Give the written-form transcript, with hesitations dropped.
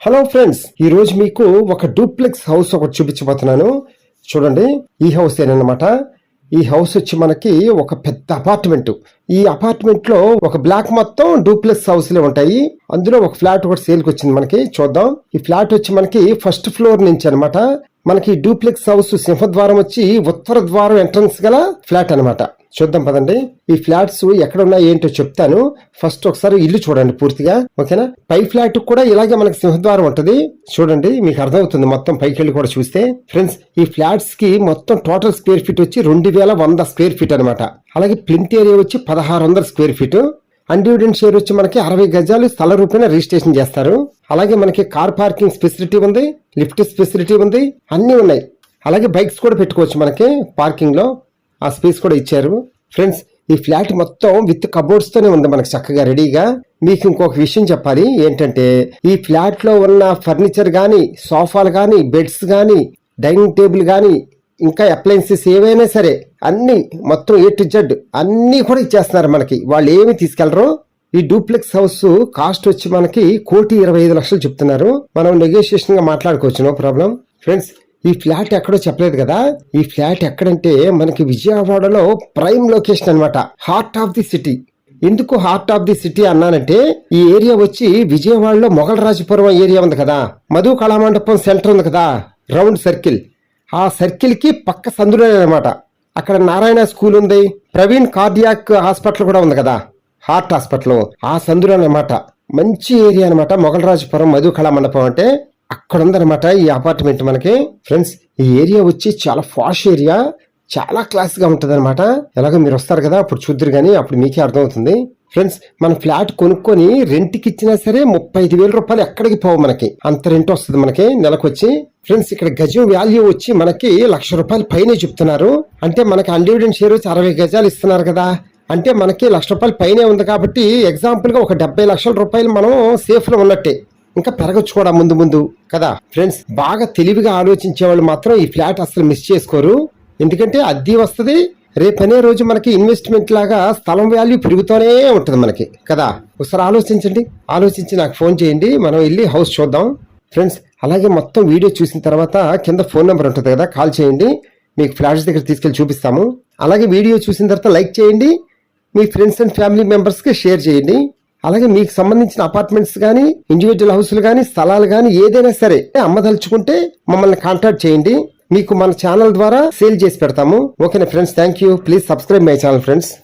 Hello friends, ఈ రోజు మీకు ఒక డూప్లెక్స్ హౌస్ ఒకటి చూపించబోతున్నాను. చూడండి, ఈ హౌస్ ఏనమాట. ఈ హౌస్ వచ్చి మనకి ఒక పెద్ద అపార్ట్మెంట్. ఈ అపార్ట్మెంట్ లో ఒక బ్లాక్ మొత్తం డూప్లెక్స్ హౌస్లే ఉంటాయి. అందులో ఒక ఫ్లాట్ ఒకటి సేల్కి వచ్చింది మనకి. చూద్దాం. ఈ ఫ్లాట్ వచ్చి మనకి ఫస్ట్ ఫ్లోర్ నుంచి అనమాట. మనకి డూప్లెక్స్ హౌస్ సింహద్వారం వచ్చి ఉత్తర ద్వారం ఎంట్రన్స్ గల ఫ్లాట్ అనమాట. చూద్దాం పదండి. ఈ ఫ్లాట్స్ ఎక్కడ ఉన్నాయి ఏంటో చెప్తాను. ఫస్ట్ ఒకసారి ఇల్లు చూడండి పూర్తిగా, ఓకేనా. పై ఫ్లాట్ కూడా ఇలాగే మనకి సింహద్వారం ఉంటది. చూడండి, మీకు అర్థమవుతుంది మొత్తం పైకి వెళ్ళి కూడా చూస్తే. ఫ్రెండ్స్, ఈ ఫ్లాట్స్ కి మొత్తం టోటల్ స్క్వేర్ ఫీట్ వచ్చి 2100 స్క్వేర్ ఫీట్ అనమాట. అలాగే ప్లింత్ ఏరియా వచ్చి 1600 స్క్వేర్ ఫీట్. అన్డివిడెంట్ షేర్ వచ్చి మనకి 60 గజాలు స్థల రూపేణ రిజిస్ట్రేషన్ చేస్తారు. అలాగే మనకి కార్ పార్కింగ్ ఫెసిలిటీ ఉంది, లిఫ్ట్ ఫెసిలిటీ ఉంది, అన్ని ఉన్నాయి. అలాగే బైక్స్ కూడా పెట్టుకోవచ్చు మనకి పార్కింగ్ లో. ఆ స్పేస్ కూడా ఇచ్చారు. ఫ్రెండ్స్, ఈ ఫ్లాట్ మొత్తం విత్ కబోర్డ్స్ తోనే ఉంది మనకి చక్కగా రెడీగా. మీకు ఇంకొక విషయం చెప్పాలి ఏంటంటే, ఈ ఫ్లాట్ లో ఉన్న ఫర్నిచర్ గానీ, సోఫాలు గానీ, బెడ్స్ గానీ, డైనింగ్ టేబుల్ గానీ, ఇంకా అప్లయన్సెస్ ఏవైనా సరే అన్ని మొత్తం A to Z అన్ని కూడా ఇచ్చేస్తున్నారు మనకి. వాళ్ళు ఏమి తీసుకెళ్లరు. ఈ డూప్లెక్స్ హౌస్ కాస్ట్ వచ్చి మనకి 1,25,00,000 చెప్తున్నారు. మనం నెగోషియేషన్ గా మాట్లాడుకోవచ్చు, నో ప్రాబ్లం. ఫ్రెండ్స్, ఈ ఫ్లాట్ ఎక్కడో చెప్పలేదు కదా. ఈ ఫ్లాట్ ఎక్కడంటే మనకి విజయవాడలో ప్రైమ్ లొకేషన్ అనమాట. Heart of the city. ఎందుకు హార్ట్ ఆఫ్ ది సిటీ అన్నానంటే, ఈ ఏరియా వచ్చి విజయవాడలో మొగలరాజపురం ఏరియా ఉంది కదా, మధు కళామండపం సెంటర్ ఉంది కదా, రౌండ్ సర్కిల్. ఆ సర్కిల్ కి పక్క సందులో అనమాట. అక్కడ నారాయణ స్కూల్ ఉంది, ప్రవీణ్ కార్డియాక్ హాస్పిటల్ కూడా ఉంది కదా, హార్ట్ హాస్పిటల్. ఆ సందులో అనమాట. మంచి ఏరియా అనమాట మొగలరాజపురం మధు కళామండపం అంటే. అక్కడ ఉందనమాట ఈ అపార్ట్మెంట్ మనకి. ఫ్రెండ్స్, ఈ ఏరియా వచ్చి చాలా ఫాష్ ఏరియా, చాలా క్లాస్ గా ఉంటది అనమాట. ఎలాగో మీరు వస్తారు కదా, అప్పుడు చూద్దరు గానీ అప్పుడు మీకే అర్థమవుతుంది. ఫ్రెండ్స్, మన ఫ్లాట్ కొనుక్కొని రెంట్కి ఇచ్చినా సరే 35,000 రూపాయలు ఎక్కడికి పోవు మనకి. అంత రెంట్ వస్తుంది మనకి నెలకొచ్చి. ఫ్రెండ్స్, ఇక్కడ గజం వాల్యూ వచ్చి మనకి 1,00,000 రూపాయలు పైనే చెప్తున్నారు. అంటే మనకి అన్డివిడెంట్ షేర్ వచ్చి 60 గజాలు ఇస్తున్నారు కదా, అంటే మనకి 1,00,000 రూపాయలు పైనే ఉంది. కాబట్టి ఎగ్జాంపుల్ గా ఒక 70 లక్షల రూపాయలు మనం సేఫ్ లో ఉన్నట్టే. ఇంకా పెరగచ్చు కూడా ముందు ముందు కదా. ఫ్రెండ్స్, బాగా తెలివిగా ఆలోచించే వాళ్ళు మాత్రం ఈ ఫ్లాట్ అసలు మిస్ చేసుకోరు. ఎందుకంటే అద్దె వస్తుంది, రేపనే రోజు మనకి ఇన్వెస్ట్మెంట్ లాగా స్థలం వాల్యూ పెరుగుతూనే ఉంటుంది మనకి కదా. ఒకసారి ఆలోచించండి, ఆలోచించి నాకు ఫోన్ చేయండి, మనం వెళ్ళి హౌస్ చూద్దాం. ఫ్రెండ్స్, అలాగే మొత్తం వీడియో చూసిన తర్వాత కింద ఫోన్ నెంబర్ ఉంటుంది కదా, కాల్ చేయండి. మీకు ఫ్లాట్స్ దగ్గర తీసుకెళ్లి చూపిస్తాము. అలాగే వీడియో చూసిన తర్వాత లైక్ చేయండి, మీ ఫ్రెండ్స్ అండ్ ఫ్యామిలీ మెంబర్స్ కి షేర్ చేయండి. అలాగే మీకు సంబంధించిన అపార్ట్మెంట్స్ కానీ, ఇండివిజువల్ హౌస్లు కానీ, స్థలాలు కానీ ఏదైనా సరే అమ్మదలుచుకుంటే మమ్మల్ని కాంటాక్ట్ చేయండి. మీకు మన ఛానల్ ద్వారా సేల్ చేసి పెడతాము. ఓకేనా friends, thank you. Please subscribe my channel friends.